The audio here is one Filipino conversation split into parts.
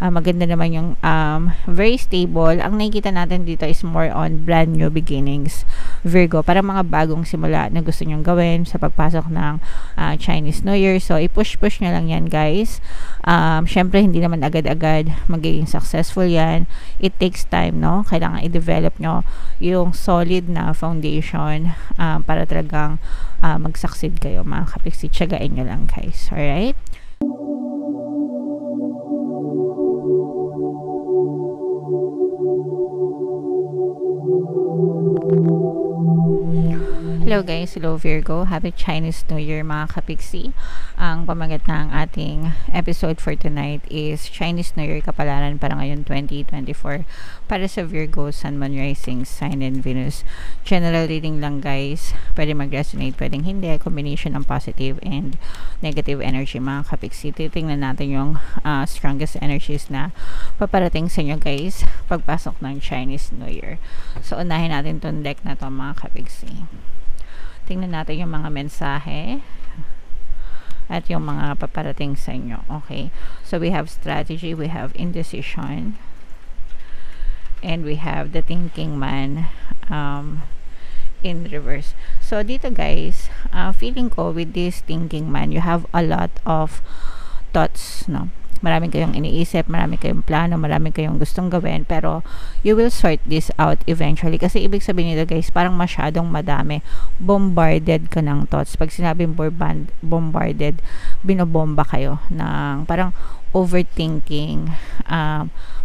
maganda naman yung very stable. Ang nakikita natin dito is more on brand new beginnings, Virgo, para mga bagong simula na gusto nyong gawin sa pagpasok ng Chinese New Year. So i-push nyo lang yan, guys. Syempre hindi naman agad-agad magiging successful yan. It takes time, no? Kailangan i-develop nyo yung solid na foundation para talagang mag-succeed kayo, mga kapiksi. Tiyagain nyo lang, guys. Alright? Hello guys, hello Virgo. Happy Chinese New Year, mga kapiksi. Ang pamagat ng ating episode for tonight is Chinese New Year kapalaran para ngayon 2024 para sa Virgo, Sun, Moon, Rising, Sign, and Venus. General reading lang, guys. Pwede mag-resonate, pwedeng hindi. Combination ng positive and negative energy, mga kapiksi. Titingnan natin yung strongest energies na paparating sa inyo, guys, pagpasok ng Chinese New Year. So unahin natin tong deck na to, mga kapiksi. Tingnan natin yung mga mensahe at yung mga paparating sa inyo. Okay, so we have strategy, we have indecision, and we have the thinking man in reverse. So dito, guys, feeling ko with this thinking man, you have a lot of thoughts, no? Maraming kayong iniisip, maraming kayong plano, maraming kayong gustong gawin, pero you will sort this out eventually. Kasi ibig sabihin nito, guys, parang masyadong madami. Bombarded ka ng thoughts. Pag sinabing bombarded, binobomba kayo ng parang overthinking,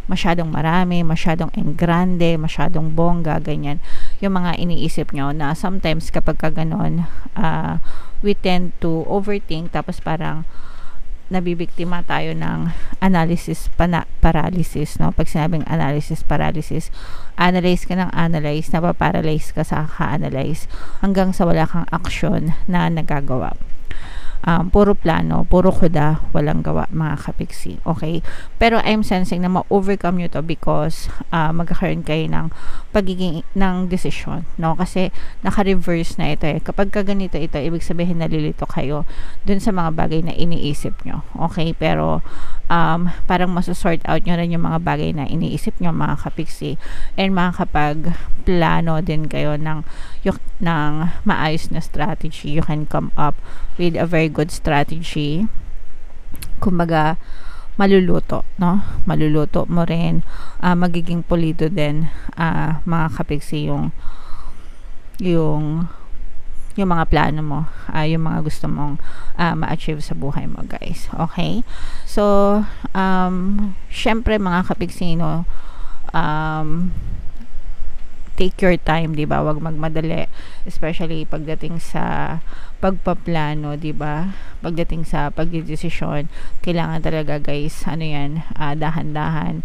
masyadong marami, masyadong engrande, masyadong bongga, ganyan. Yung mga iniisip nyo na sometimes kapag ka ganon, we tend to overthink, tapos parang nabibiktima tayo ng analysis paralysis, no? Pag sinabing analysis paralysis, analyze ka ng analyze, napaparalyze ka sa ka-analyze hanggang sa wala kang action na nagagawa. Puro plano, puro kuda, walang gawa, mga kapiksi. Okay? Pero I'm sensing na ma-overcome nyo to because magkakaroon kayo ng pagiging ng decision, no? Kasi naka-reverse na ito eh. Kapag kaganito ito, ibig sabihin nalilito kayo dun sa mga bagay na iniisip nyo. Okay? Pero parang masusort out nyo rin yung mga bagay na iniisip nyo, mga kapiksi. And makakapag plano din kayo ng maayos na strategy. You can come up with a very good strategy. Kumbaga, maluluto, no? Maluluto mo rin, magiging pulido din, mga kapiksi, yung mga plano mo, yung mga gusto mong ma-achieve sa buhay mo, guys. Okay? So, syempre, mga kapiksi, no, take your time, di ba? Wag magmadali, especially pagdating sa pagpaplano, di ba? Pagdating sa pagdedesisyon, kailangan talaga, guys, ano yan, dahan-dahan,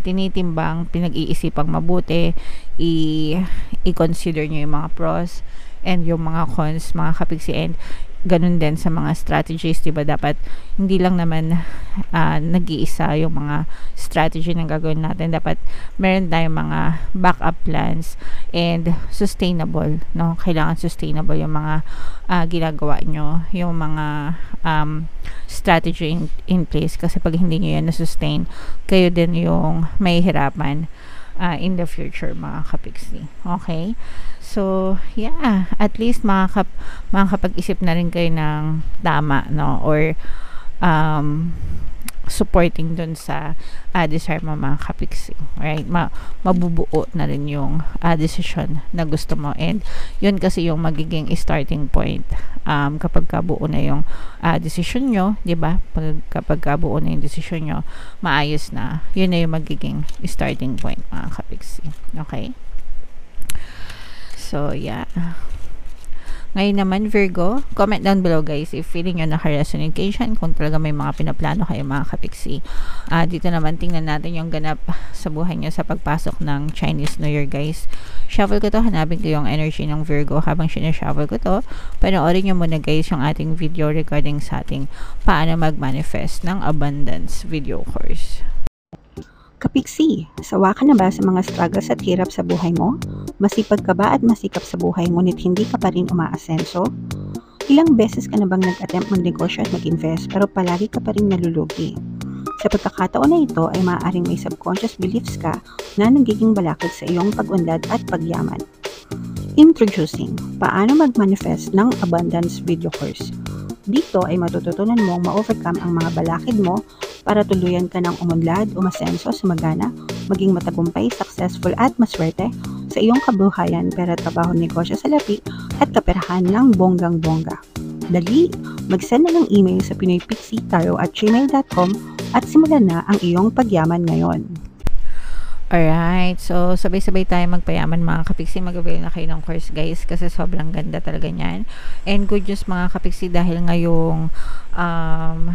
tinitimbang, pinag-iisipang mabuti, i-consider nyo yung mga pros and yung mga cons, mga kapiksi, and ganun din sa mga strategies, diba? Dapat hindi lang naman nag-iisa yung mga strategy na gagawin natin. Dapat meron tayong mga backup plans and sustainable, no? Kailangan sustainable yung mga ginagawa nyo, yung mga strategy in place, kasi pag hindi nyo yan na-sustain, kayo din yung may hirapan in the future, mga kapiksi. Okay? So, yeah, at least makakapag-isip na rin kayo ng tama, no? Or supporting dun sa desire mo, mga kapiksi. Right? Mabubuo na rin yung decision na gusto mo. And yun kasi yung magiging starting point kapag kabuo na yung decision nyo, di ba? Kapag kabuo na yung decision nyo, maayos na. Yun na yung magiging starting point, mga kapiksi. Okay? So, yeah. Ngayon naman, Virgo, comment down below, guys, if feeling nyo naka-resonate kayo dyan, kung talaga may mga pinaplano kayo, mga kapiksi. Dito naman, tingnan natin yung ganap sa buhay nyo sa pagpasok ng Chinese New Year, guys. Shuffle ko to, hanapin ko yung energy ng Virgo. Habang sinashuffle ko to, panoorin nyo muna, guys, yung ating video regarding sa ating paano mag-manifest ng abundance video course. Kapiksi, sawa ka na ba sa mga struggles at hirap sa buhay mo? Masipag ka ba at masikap sa buhay ngunit hindi ka pa rin umaasenso? Ilang beses ka na bang nag-attempt magnegosyo at mag-invest pero palagi ka pa rin nalulugi? Sa pagkakataon na ito ay maaaring may subconscious beliefs ka na nagiging balakid sa iyong pag-unlad at pagyaman. Introducing, paano mag-manifest ng abundance video course. Dito ay matututunan mong ma-overcome ang mga balakid mo para tuluyan ka ng umunlad, umasenso, sumagana, maging matagumpay, successful at maswerte sa iyong kabuhayan, pera, trabaho, negosyo, salapi at kaperahan ng bonggang-bongga. Dali, mag-send na ng email sa pinoypixitaro@gmail.com at simulan na ang iyong pagyaman ngayon. Alright, so sabay-sabay tayo magpayaman mga kapiksi. Mag-avail na kayo ng course guys kasi sobrang ganda talaga niyan. And good news mga kapiksi dahil ngayong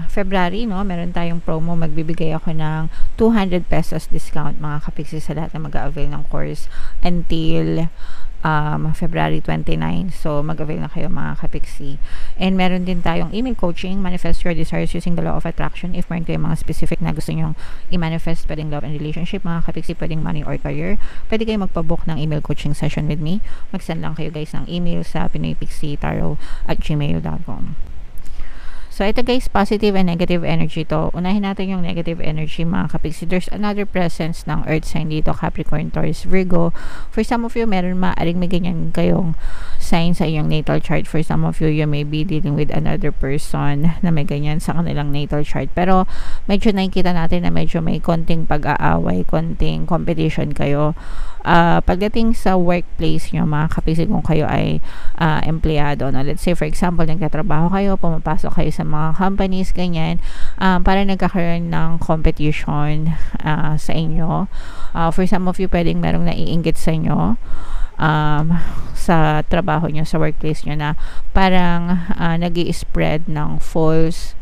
February, no, meron tayong promo. Magbibigay ako ng 200 pesos discount mga kapiksi sa lahat na mag-avail ng course until February 29. So, mag-avail na kayo mga kapiksi. And meron din tayong email coaching, manifest your desires using the law of attraction. If meron kayong mga specific na gusto nyong i-manifest, pwedeng love and relationship, mga kapiksi, pwedeng money or career, pwede kayong magpabook ng email coaching session with me. Mag-send lang kayo guys ng email sa pinoypixitaro@gmail.com. So, ito guys, positive and negative energy to. Unahin natin yung negative energy mga kapiksi. There's another presence ng earth sign dito, Capricorn, Taurus, Virgo. For some of you, meron maaring may ganyan kayong sign sa iyong natal chart. For some of you, you may be dealing with another person na may ganyan sa kanilang natal chart. Pero, medyo nakikita natin na medyo may konting pag-aaway, konting competition kayo. Pagdating sa workplace nyo mga kapiksi, kung kayo ay empleyado, no? Let's say for example nagtatrabaho kayo, pumapasok kayo sa mga companies, ganyan, para nagkakaroon ng competition sa inyo. For some of you, pwedeng merong naiinggit sa inyo sa trabaho nyo, sa workplace nyo, na parang nag-i-spread ng false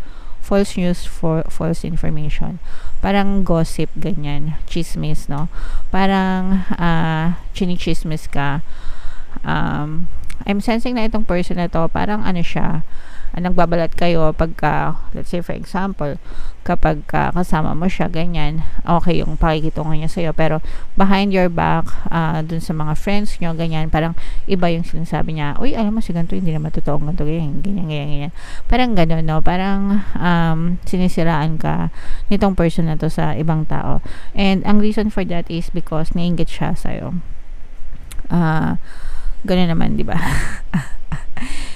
news, false information, parang gossip, ganyan, chismis, no, parang chinichismis ka. I'm sensing na itong person na to, parang ano siya, nagbabalat kayo pagka, let's say for example, kapag kasama mo siya, ganyan, okay yung pakikitungo niya sa'yo, pero behind your back, dun sa mga friends nyo, ganyan, parang iba yung sinasabi niya, uy, alam mo si ganito, hindi naman totoo ganito, ganyan. Parang gano'n, no? Parang sinisiraan ka nitong person na to sa ibang tao. And ang reason for that is because naiinggit siya sa'yo. Gano'n naman, di ba?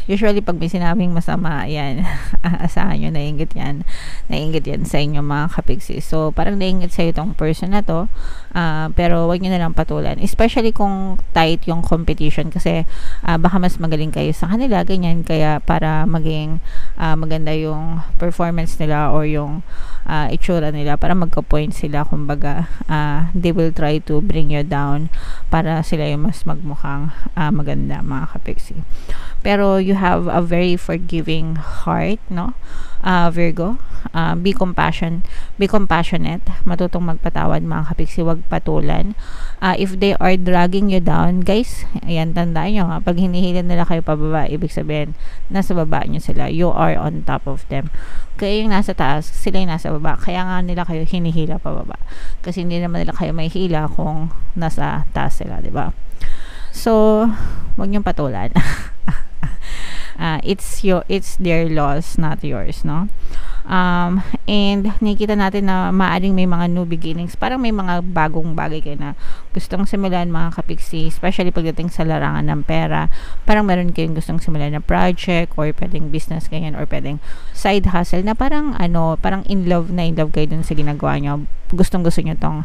Usually, pag may sinabing masama, yan, asahan nyo, naiinggit yan sa inyo mga kapiksi. So, parang naiinggit sa'yo itong person na to, pero wag nyo na lang patulan. Especially kung tight yung competition, kasi baka mas magaling kayo sa kanila, ganyan, kaya para maging maganda yung performance nila or yung itsura nila, para magka-point sila, kumbaga, they will try to bring you down para sila yung mas magmukhang maganda mga kapiksi. Pero you have a very forgiving heart, no? Virgo, be compassionate, matutong magpatawad mga kapiksi, wag patulan. If they are dragging you down, guys, ayan, tandaan nyo, pag hinihilin nila kayo pababa, ibig sabihin, nasa baba nyo sila, you are on top of them. Kaya yung nasa taas, sila yung nasa baba, kaya nga nila kayo hinihila pababa, kasi hindi naman nila kayo may hila kung nasa taas sila, diba? So, wag nyong patulan. It's their loss, not yours, no? And nakikita natin na maaring may mga new beginnings, parang may mga bagong bagay kayo na gustong simulan mga kapiksi, especially pagdating sa larangan ng pera. Parang meron kayong gustong simulan na project or pwedeng business ganyan, or pwedeng side hustle na parang parang in love kayo dun sa ginagawa nyo. Gusto nyo tong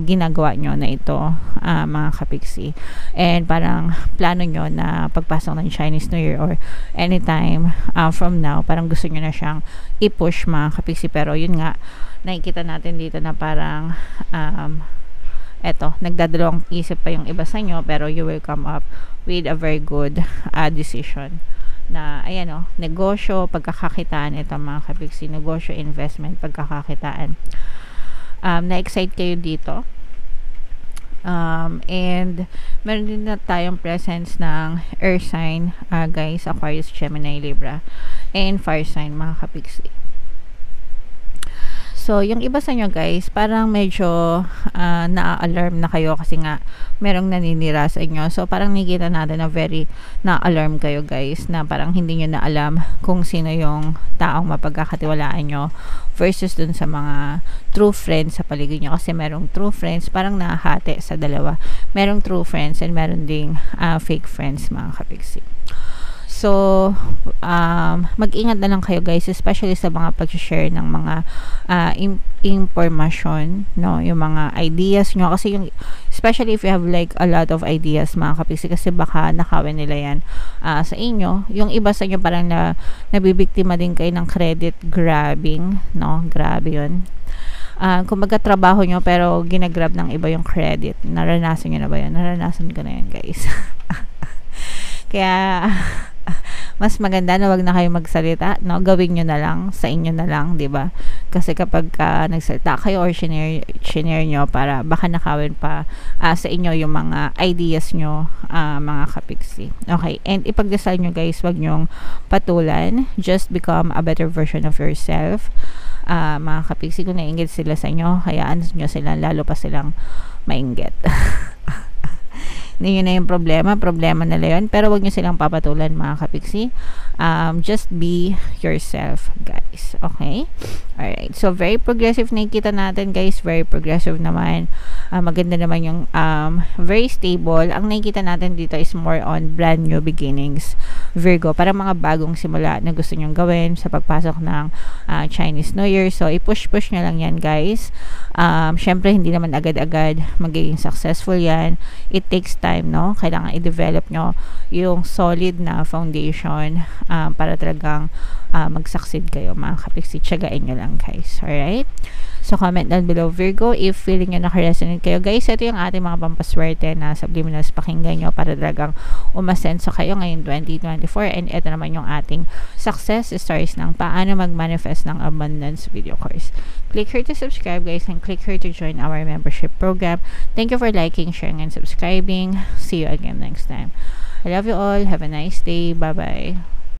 ginagawa nyo na ito, mga kapiksi, and parang plano nyo na pagpasok ng Chinese New Year or anytime from now, parang gusto nyo na siyang i-push mga kapiksi. Pero yun nga, nakikita natin dito na parang nagdadalawang isip pa yung iba sa inyo, pero you will come up with a very good decision na, ayan, negosyo, pagkakakitaan, ito mga kapiksi, negosyo, investment, pagkakakitaan. Na-excite kayo dito. And meron din na tayong presence ng air sign, guys, Aquarius, Gemini, Libra, and fire sign mga kapiksi. So, yung iba sa inyo guys, parang medyo na-alarm na kayo kasi nga merong naninira sa inyo. So, parang nakikita natin na very na-alarm kayo guys, na parang hindi nyo na alam kung sino yung taong mapagkakatiwalaan nyo versus dun sa mga true friends sa paligid nyo. Kasi merong true friends, parang nahati sa dalawa. Merong true friends and meron ding fake friends, mga kapiksi. So, mag-ingat na lang kayo guys, especially sa mga pag-share ng mga information, no? Yung mga ideas nyo. Kasi yung, especially if you have like a lot of ideas, mga kapiksi, kasi baka nakawin nila yan sa inyo. Yung iba sa inyo parang nabibiktima din kayo ng credit grabbing, no? Grabe yun. Kumbaga trabaho nyo pero ginagrab ng iba yung credit. Naranasan nyo na ba yan? Naranasan ko na yan guys. Kaya mas maganda na wag na kayo magsalita, no? Gawin nyo na lang, sa inyo na lang, 'di ba? Kasi kapag nagsalita kayo or share nyo, para baka nakawin pa sa inyo yung mga ideas nyo, mga kapiksi. Okay, and ipagdasal nyo guys, wag nyong patulan, just become a better version of yourself. Mga kapiksi, kung nainggit sila sa inyo, hayaan nyo sila, lalo pa silang mainggit. Hindi yun na yung problema nila yun, pero wag nyo silang papatulan, mga kapiksi. Just be yourself guys, okay? Alright, so very progressive nakikita natin guys, very progressive naman. Maganda naman yung very stable. Ang nakikita natin dito is more on brand new beginnings, Virgo, para mga bagong simula na gusto nyong gawin sa pagpasok ng Chinese New Year. So i-push nyo lang yan guys. Syempre hindi naman agad-agad magiging successful yan. It takes time, no? Kailangan i-develop nyo yung solid na foundation para talagang mag-succeed kayo, mga kapiksi. Tiyagain nyo lang guys, alright? So comment down below Virgo if feeling nyo nakaresonate kayo guys. Ito yung ating mga pampaswerte na subliminals, pakinggan nyo para talagang umasenso kayo ngayong 2024. And ito naman yung ating success stories ng paano mag-manifest ng abundance video course. Click here to subscribe guys, and click here to join our membership program. Thank you for liking, sharing, and subscribing. See you again next time. I love you all. Have a nice day. Bye bye.